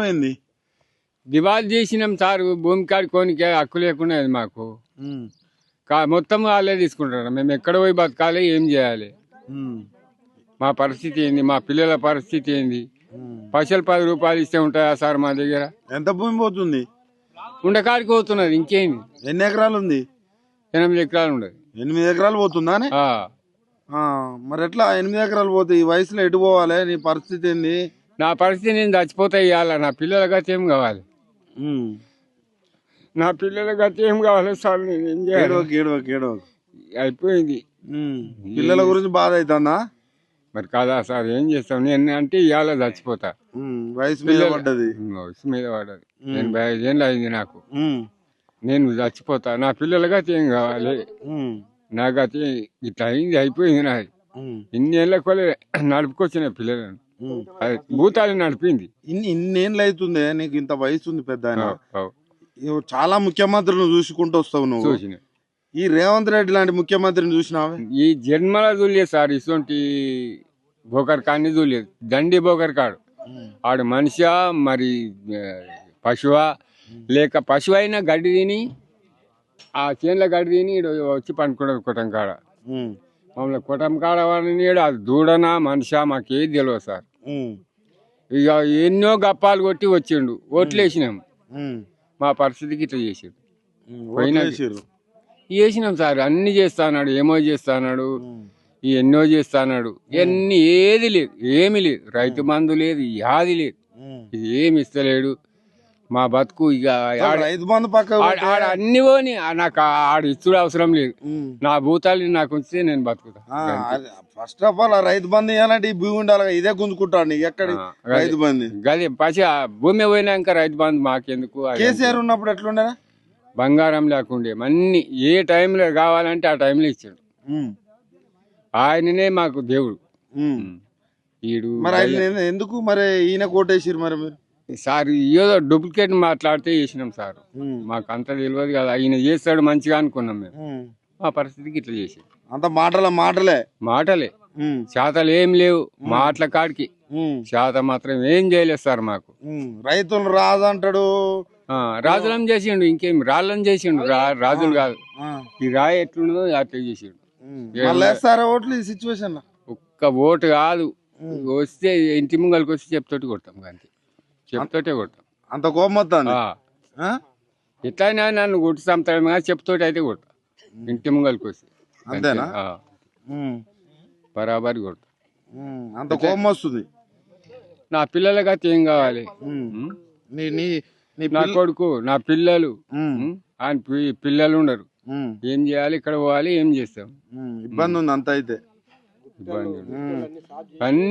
ఏంది దివాళీ చేసినాం సార్. భూమి కాడుకోనికి హక్కు లేకుండా మాకు మొత్తం వాళ్ళే తీసుకుంటారు. మేము ఎక్కడ పోయి బతకాలి, ఏం చేయాలి, మా పరిస్థితి ఏంది, మా పిల్లల పరిస్థితి ఏంది? పైసలు 10 రూపాయలు ఇస్తే ఉంటాయా సార్ మా దగ్గర? ఎంత భూమి పోతుంది? ఉండకాడికి పోతున్నది. ఇంకేంది? ఎన్ని ఎకరాలు ఉంది? 8 ఎకరాలు ఉండదు. 8 ఎకరాలు పోతుందా? మరి ఎట్లా 8 ఎకరాలు పోతే ఈ వయసులో ఎటు పోవాలి? నీ పరిస్థితి ఏంది? నా పరిస్థితి నేను చచ్చిపోతా ఇవ్వాల. నా పిల్లల గతి ఏం కావాలి? నా పిల్లల గతి ఏం కావాలి సార్? నేను ఏం చేయాలి? అయిపోయింది. పిల్లల గురించి బాధ అవుతుందా? మరి కాదా సార్, ఏం చేస్తాం? నేను అంటే ఇవాళ చచ్చిపోతా. వయసు మీద పడ్డది. వయసు మీద పడ్డది. 85 ఏళ్ళు అయింది నాకు. నేను చచ్చిపోతా. నా పిల్లల గతి ఏం కావాలి? నా గతి ఇట్లా అయింది, అయిపోయింది. నాది ఇన్ని ఏళ్ళ కొలే నడుపుకొచ్చిన పిల్లలను భూతాలు నడిపింది. ఇన్నేళ్ళు అవుతుంది నీకు, ఇంత వయసు ఉంది పెద్ద. చాలా ముఖ్యమంత్రులను చూసుకుంటూ వస్తావు నువ్వు. చూసిన ఈ రేవంత్ రెడ్డి లాంటి ముఖ్యమంత్రిని చూసినావా? ఈ జన్మల చూడలేదు సార్. ఇటువంటి బోకర్ కాడిని చూడలేదు. దండి బోకర్ కాడు. ఆడు మనిషా మరి పశువా? లేక పశువు అయినా గడ్డి తిని ఆ చేనుల గడ్డి తిని వచ్చి పండుకున్నది కుటం కాడ. మమ్మల్ని కుటం కాడ వాడిని అది దూడనా మనిషా మాకేది తెలియదు సార్. ఇక ఎన్నో గప్పాలు కొట్టి వచ్చిండు. ఓట్లు వేసినాం. మా పరిస్థితికి ఇట్లా చేసాడు. చేసినాం సార్. అన్ని చేస్తాడు. ఏమో చేస్తాడు, ఎన్నో చేస్తాడు. ఎన్ని ఏది లేదు, ఏమి లేదు. రైతు బంధు లేదు, యాది లేదు, ఏమి ఇస్తలేడు. మా బతుకు ఇక రైతు బంధు పక్క అన్ని పోని నాకు ఆడు ఇచ్చుడు అవసరం లేదు. నా భూతాలు నాకు ఉంచితే నేను బతుకుతా. First of all Rythu Bandhu ఇవ్వాలంటే ఈ భూమి ఉండాలి. ఇదే గుంజుకుంటాడు. ఎక్కడ రైతు బంధు? గది పసి భూమి పోయినాక రైతు బంధు మాకెందుకు? కేసీఆర్ ఉన్నప్పుడు ఎట్లుండేనా? బంగారం లేకుండే అన్ని ఏ టైంలో కావాలంటే ఆ టైంలో ఇచ్చాడు. ఆయననే మాకు దేవుడు. ఈడు మరి ఆయన ఎందుకు మరి ఈయన కోటేసారు? మరి మీరు సార్ ఏదో డూప్లికేట్ మాట్లాడితే చేసినాం సార్. మాకు అంత తెలియదు కదా. ఆయన చేస్తాడు మంచిగా అనుకున్నాం మేము. మా పరిస్థితికి ఇట్లా చేసాడు. అంత మాటలే చేతలు ఏం లేవు. మాటల కాడికి చేత మాత్రం ఏం చేయలేదు సార్ మాకు. రైతులు రాదంటాడు. రాజులం చేసిండు. ఇంకేం రాళ్ళని చేసిండు. రాజులు కాదు. ఈ రాయి ఎట్లుండదో అట్లా చేసిండు. ఓట్లు ఈ సిచ్యువేషన్ ఒక్క ఓటు కాదు, వస్తే ఇంటి ముంగలికి వచ్చి చెప్తోటి కొడతాం. అంతే, చెప్తోటే కొడతాం. అంత కోపం వస్తుంది. ఎట్లయినా నన్ను కొట్టి చంపుతాడు కానీ చెప్తోటి అయితే కొడతాం. ఇంటి ముంగలికి వస్తే అంతేనా? బరాబరి కొడతాం. అంత కోపం వస్తుంది. నా పిల్లలకి అయితే ఏం కావాలి? నా కొడుకు, నా పిల్లలు, ఆయన పిల్లలు ఉండరు. ఏం చేయాలి? ఇక్కడ పోవాలి, ఏం చేస్తాం? ఇబ్బంది ఉంది. అంత అయితే ఇబ్బంది.